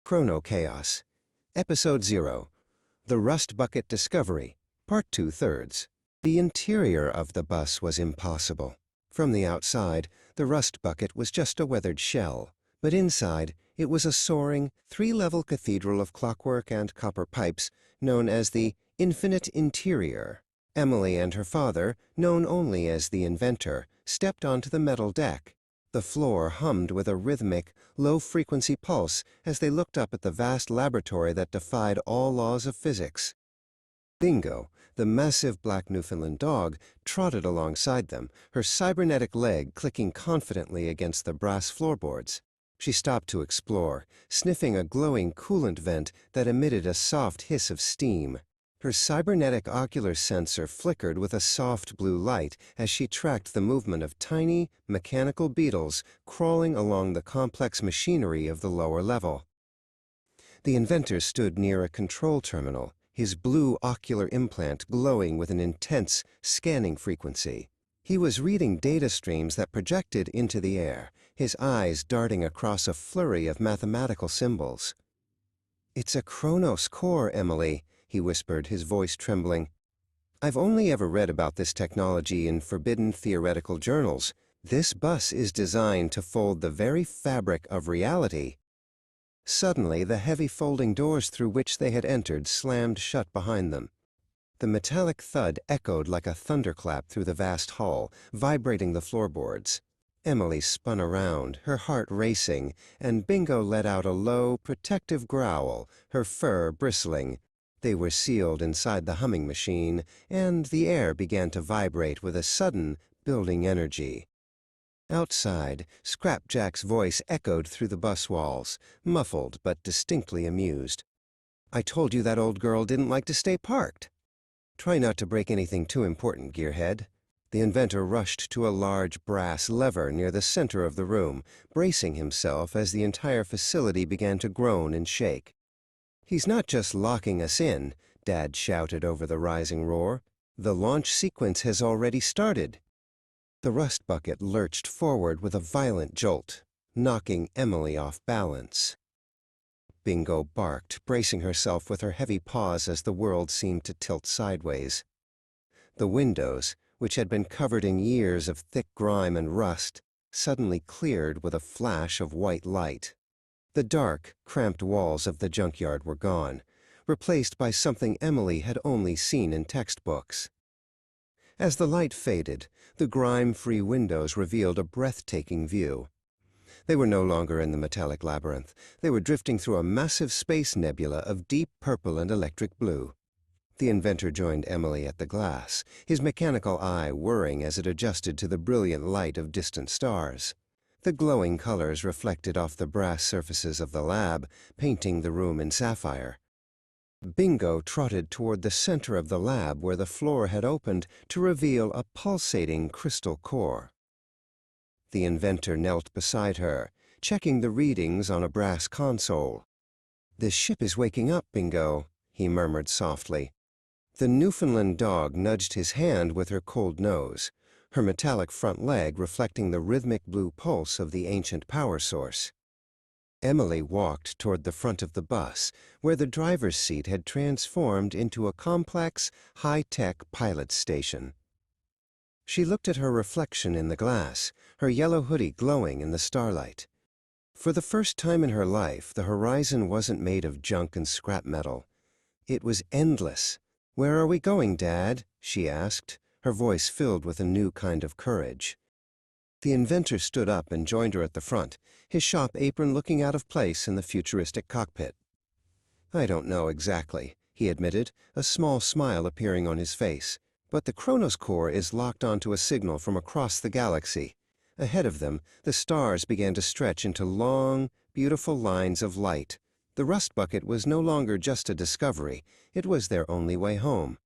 Chrono-Chaos, Episode 0, The Rust Bucket Discovery, Part 2/3. The interior of the bus was impossible. From the outside, the rust bucket was just a weathered shell, but inside, it was a soaring, three-level cathedral of clockwork and copper pipes known as the Infinite Interior. Emily and her father, known only as the Inventor, stepped onto the metal deck. The floor hummed with a rhythmic, low-frequency pulse as they looked up at the vast laboratory that defied all laws of physics. Bingo, the massive black Newfoundland dog, trotted alongside them, her cybernetic leg clicking confidently against the brass floorboards. She stopped to explore, sniffing a glowing coolant vent that emitted a soft hiss of steam. Her cybernetic ocular sensor flickered with a soft blue light as she tracked the movement of tiny, mechanical beetles crawling along the complex machinery of the lower level. The inventor stood near a control terminal, his blue ocular implant glowing with an intense, scanning frequency. He was reading data streams that projected into the air, his eyes darting across a flurry of mathematical symbols. "It's a Chronos core, Emily," he whispered, his voice trembling. "I've only ever read about this technology in forbidden theoretical journals. This bus is designed to fold the very fabric of reality." Suddenly, the heavy folding doors through which they had entered slammed shut behind them. The metallic thud echoed like a thunderclap through the vast hall, vibrating the floorboards. Emily spun around, her heart racing, and Bingo let out a low, protective growl, her fur bristling. They were sealed inside the humming machine, and the air began to vibrate with a sudden, building energy. Outside, Scrapjack's voice echoed through the bus walls, muffled but distinctly amused. "I told you that old girl didn't like to stay parked." "Try not to break anything too important, gearhead." The inventor rushed to a large brass lever near the center of the room, bracing himself as the entire facility began to groan and shake. "He's not just locking us in," Dad shouted over the rising roar. "The launch sequence has already started." The rust bucket lurched forward with a violent jolt, knocking Emily off balance. Bingo barked, bracing herself with her heavy paws as the world seemed to tilt sideways. The windows, which had been covered in years of thick grime and rust, suddenly cleared with a flash of white light. The dark, cramped walls of the junkyard were gone, replaced by something Emily had only seen in textbooks. As the light faded, the grime-free windows revealed a breathtaking view. They were no longer in the Metallic Labyrinth. They were drifting through a massive space nebula of deep purple and electric blue. The inventor joined Emily at the glass, his mechanical eye whirring as it adjusted to the brilliant light of distant stars. The glowing colors reflected off the brass surfaces of the lab, painting the room in sapphire. Bingo trotted toward the center of the lab where the floor had opened to reveal a pulsating crystal core. The inventor knelt beside her, checking the readings on a brass console. "This ship is waking up, Bingo," he murmured softly. The Newfoundland dog nudged his hand with her cold nose, her metallic front leg reflecting the rhythmic blue pulse of the ancient power source. Emily walked toward the front of the bus, where the driver's seat had transformed into a complex, high-tech pilot station. She looked at her reflection in the glass, her yellow hoodie glowing in the starlight. For the first time in her life, the horizon wasn't made of junk and scrap metal. It was endless. "Where are we going, Dad?" she asked, her voice filled with a new kind of courage. The inventor stood up and joined her at the front, his shop apron looking out of place in the futuristic cockpit. "I don't know exactly," he admitted, a small smile appearing on his face. "But the Chronos core is locked onto a signal from across the galaxy." Ahead of them, the stars began to stretch into long, beautiful lines of light. The rust bucket was no longer just a discovery. It was their only way home.